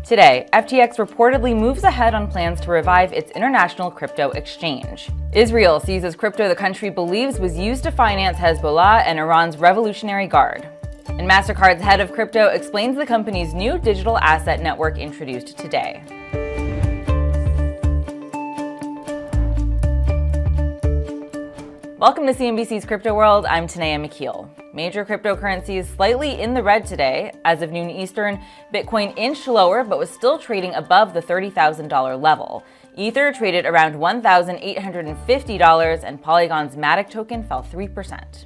Today, FTX reportedly moves ahead on plans to revive its international crypto exchange. Israel seizes crypto the country believes was used to finance Hezbollah and Iran's Revolutionary Guard. And MasterCard's head of crypto explains the company's new digital asset network introduced today. Welcome to CNBC's Crypto World. I'm 𝐂𝐑𝐘𝐏𝐓𝐎. Major cryptocurrencies slightly in the red today. As of noon Eastern, Bitcoin inched lower but was still trading above the $30,000 level. Ether traded around $1,850 and Polygon's Matic token fell 3%.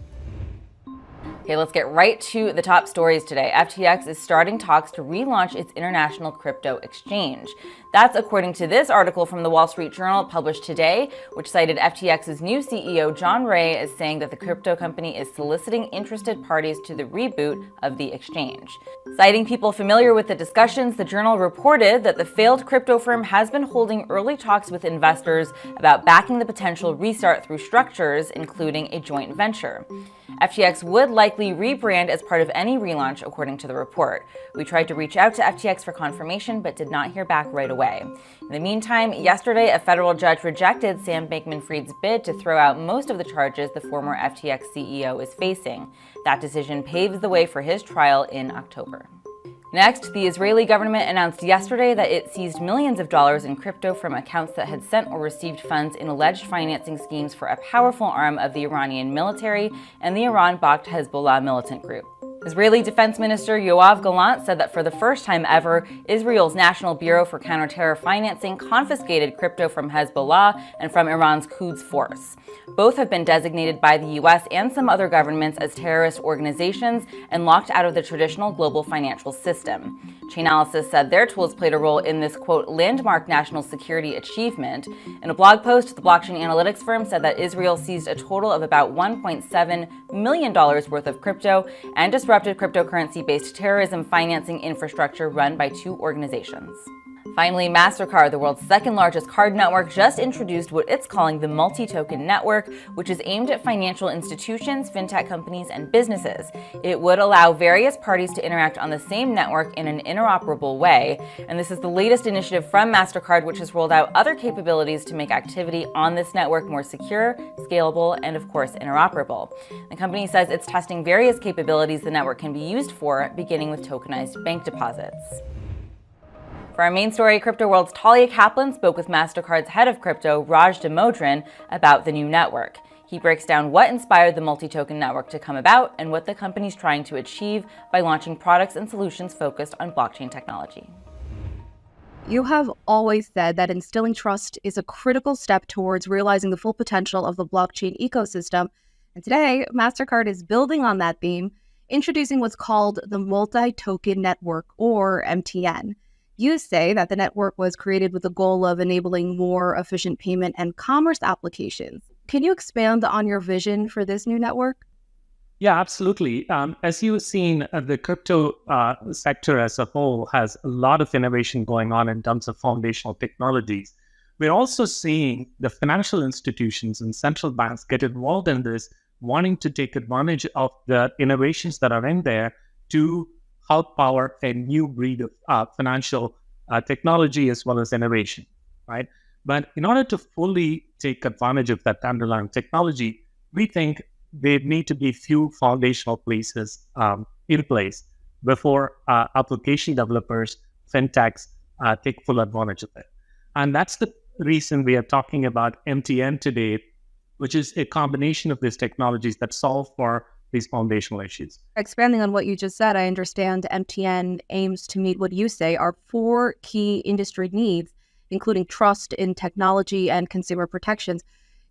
Okay, let's get right to the top stories today. FTX is starting talks to relaunch its international crypto exchange. That's according to this article from the Wall Street Journal published today, which cited FTX's new CEO, John Ray, as saying that the crypto company is soliciting interested parties to the reboot of the exchange. Citing people familiar with the discussions, the Journal reported that the failed crypto firm has been holding early talks with investors about backing the potential restart through structures, including a joint venture. FTX would likely rebrand as part of any relaunch, according to the report. We tried to reach out to FTX for confirmation, but did not hear back right away. In the meantime, yesterday, a federal judge rejected Sam Bankman-Fried's bid to throw out most of the charges the former FTX CEO is facing. That decision paves the way for his trial in October. Next, the Israeli government announced yesterday that it seized millions of dollars in crypto from accounts that had sent or received funds in alleged financing schemes for a powerful arm of the Iranian military and the Iran-backed Hezbollah militant group. Israeli Defense Minister Yoav Gallant said that for the first time ever, Israel's National Bureau for Counterterror Financing confiscated crypto from Hezbollah and from Iran's Quds Force. Both have been designated by the U.S. and some other governments as terrorist organizations and locked out of the traditional global financial system. Chainalysis said their tools played a role in this, quote, landmark national security achievement. In a blog post, the blockchain analytics firm said that Israel seized a total of about $1.7 million worth of crypto and disrupted cryptocurrency-based terrorism financing infrastructure run by two organizations. Finally, MasterCard, the world's second-largest card network, just introduced what it's calling the multi-token network, which is aimed at financial institutions, fintech companies, and businesses. It would allow various parties to interact on the same network in an interoperable way, and this is the latest initiative from MasterCard, which has rolled out other capabilities to make activity on this network more secure, scalable, and of course, interoperable. The company says it's testing various capabilities the network can be used for, beginning with tokenized bank deposits. For our main story, Crypto World's Talia Kaplan spoke with MasterCard's head of crypto, Raj Damodran, about the new network. He breaks down what inspired the multi-token network to come about and what the company's trying to achieve by launching products and solutions focused on blockchain technology. You have always said that instilling trust is a critical step towards realizing the full potential of the blockchain ecosystem. And today, MasterCard is building on that theme, introducing what's called the multi-token network, or MTN. You say that the network was created with the goal of enabling more efficient payment and commerce applications. Can you expand on your vision for this new network? Yeah, absolutely. As you've seen, the crypto sector as a whole has a lot of innovation going on in terms of foundational technologies. We're also seeing the financial institutions and central banks get involved in this, wanting to take advantage of the innovations that are in there to help power a new breed of financial technology as well as innovation, right? But in order to fully take advantage of that underlying technology, we think there need to be few foundational places in place before application developers, fintechs, take full advantage of it. And that's the reason we are talking about MTN today, which is a combination of these technologies that solve for these foundational issues. Expanding on what you just said, I understand MTN aims to meet what you say are four key industry needs, including trust in technology and consumer protections.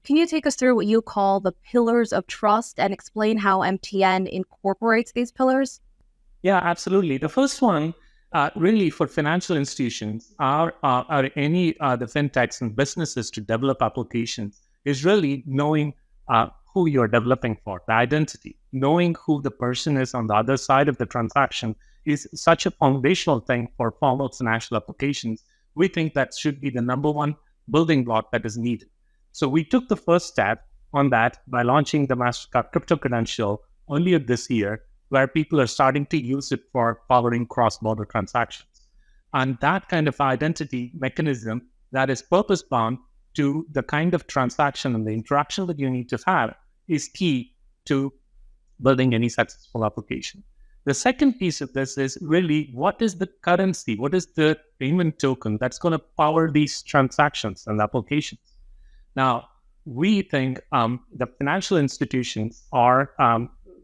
Can you take us through what you call the pillars of trust and explain how MTN incorporates these pillars? Yeah, absolutely. The first one, really for financial institutions or any the fintechs and businesses to develop applications, is really knowing who you're developing for, the identity. Knowing who the person is on the other side of the transaction is such a foundational thing for formal financial applications. We think that should be the number one building block that is needed. So we took the first step on that by launching the MasterCard Crypto Credential earlier this year, where people are starting to use it for powering cross-border transactions. And that kind of identity mechanism that is purpose-bound to the kind of transaction and the interaction that you need to have is key to building any successful application. The second piece of this is really, what is the currency? What is the payment token that's going to power these transactions and applications? Now, we think the financial institutions are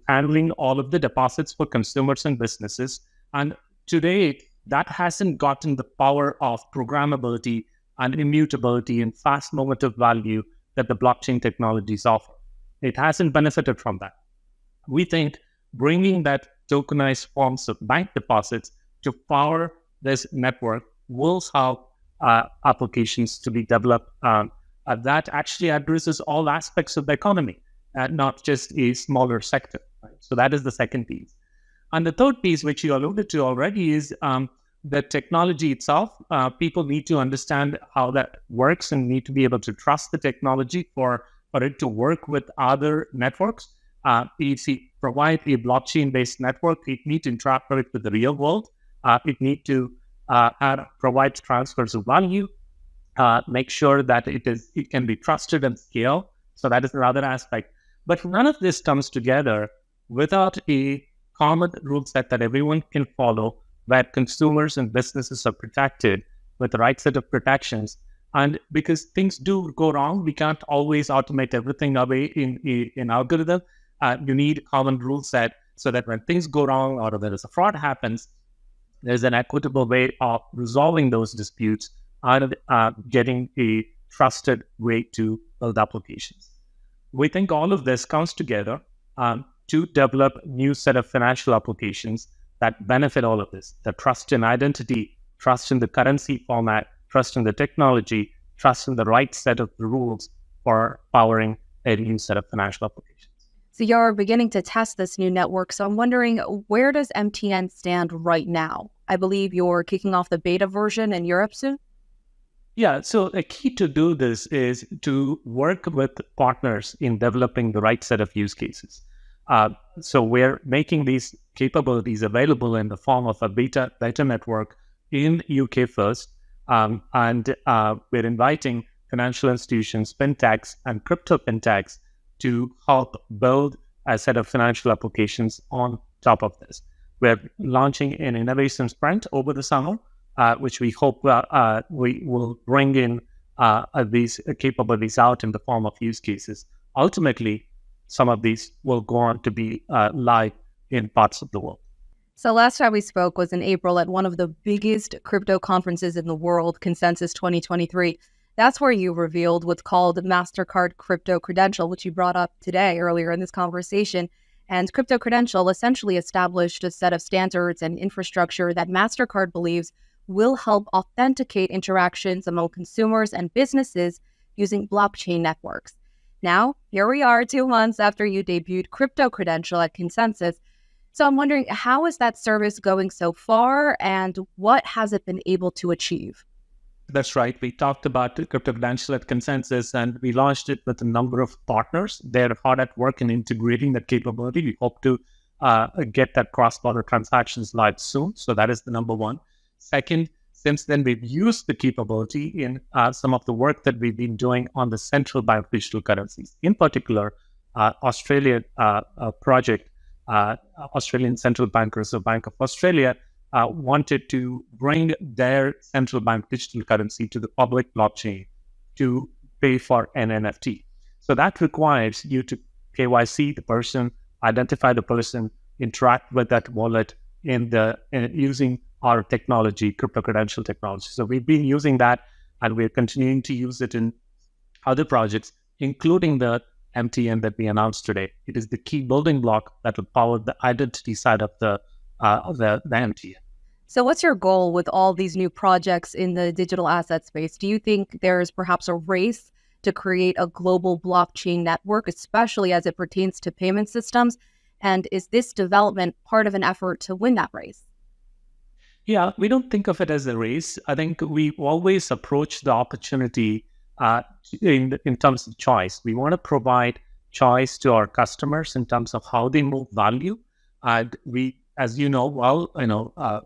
handling all of the deposits for consumers and businesses. And today, that hasn't gotten the power of programmability and immutability and fast moment of value that the blockchain technologies offer. It hasn't benefited from that. We think bringing that tokenized forms of bank deposits to power this network will help applications to be developed that actually addresses all aspects of the economy, not just a smaller sector. Right? So that is the second piece. And the third piece, which you alluded to already, is the technology itself. People need to understand how that works and need to be able to trust the technology for it to work with other networks. If you provide a blockchain-based network, it needs to interact with the real world. It needs to provide transfers of value, make sure that it can be trusted and scale. So that is another aspect. But none of this comes together without a common rule set that everyone can follow, where consumers and businesses are protected with the right set of protections. And because things do go wrong, we can't always automate everything away in algorithm. You need a common rule set so that when things go wrong or there is a fraud happens, there's an equitable way of resolving those disputes and getting a trusted way to build applications. We think all of this comes together to develop a new set of financial applications that benefit all of this: the trust in identity, trust in the currency format, trust in the technology, trust in the right set of rules for powering a new set of financial applications. So you're beginning to test this new network. So I'm wondering, where does MTN stand right now? I believe you're kicking off the beta version in Europe soon? Yeah, so a key to do this is to work with partners in developing the right set of use cases. So we're making these capabilities available in the form of a beta network in UK first. And we're inviting financial institutions, fintechs, and crypto fintechs to help build a set of financial applications on top of this. We're launching an innovation sprint over the summer, which we hope we will bring in these capabilities out in the form of use cases. Ultimately, some of these will go on to be live in parts of the world. So last time we spoke was in April at one of the biggest crypto conferences in the world, Consensus 2023. That's where you revealed what's called MasterCard Crypto Credential, which you brought up today earlier in this conversation. And Crypto Credential essentially established a set of standards and infrastructure that MasterCard believes will help authenticate interactions among consumers and businesses using blockchain networks. Now, here we are 2 months after you debuted Crypto Credential at Consensus. So I'm wondering, how is that service going so far, and what has it been able to achieve? That's right. We talked about Crypto Credential at Consensus, and we launched it with a number of partners. They're hard at work in integrating that capability. We hope to get that cross-border transactions live soon. So that is the number one. Second, since then, we've used the capability in some of the work that we've been doing on the central bank digital currencies. In particular, Australian project, Australian Central Bank, Reserve Bank of Australia, wanted to bring their central bank digital currency to the public blockchain to pay for an NFT. So that requires you to KYC the person, identify the person, interact with that wallet using our technology, Crypto Credential technology. So we've been using that, and we're continuing to use it in other projects, including the MTN that we announced today. It is the key building block that will power the identity side of the MTN. So what's your goal with all these new projects in the digital asset space? Do you think there's perhaps a race to create a global blockchain network, especially as it pertains to payment systems? And is this development part of an effort to win that race? Yeah, we don't think of it as a race. I think we always approach the opportunity in terms of choice. We want to provide choice to our customers in terms of how they move value. And we as you know, well,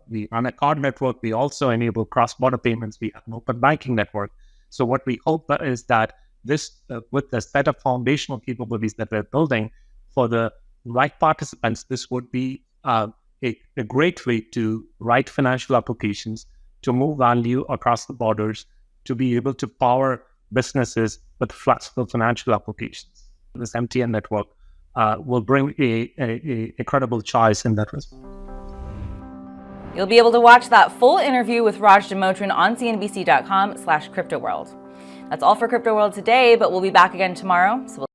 we run a card network. We also enable cross-border payments. We have an open banking network. So what we hope is that this, with the set of foundational capabilities that we're building for the right participants, this would be a great way to write financial applications, to move value across the borders, to be able to power businesses with flexible financial applications. This MTN network will bring a credible choice in that respect. You'll be able to watch that full interview with Raj Demotran on cnbc.com/cryptoworld. That's all for Crypto World today, but we'll be back again tomorrow. So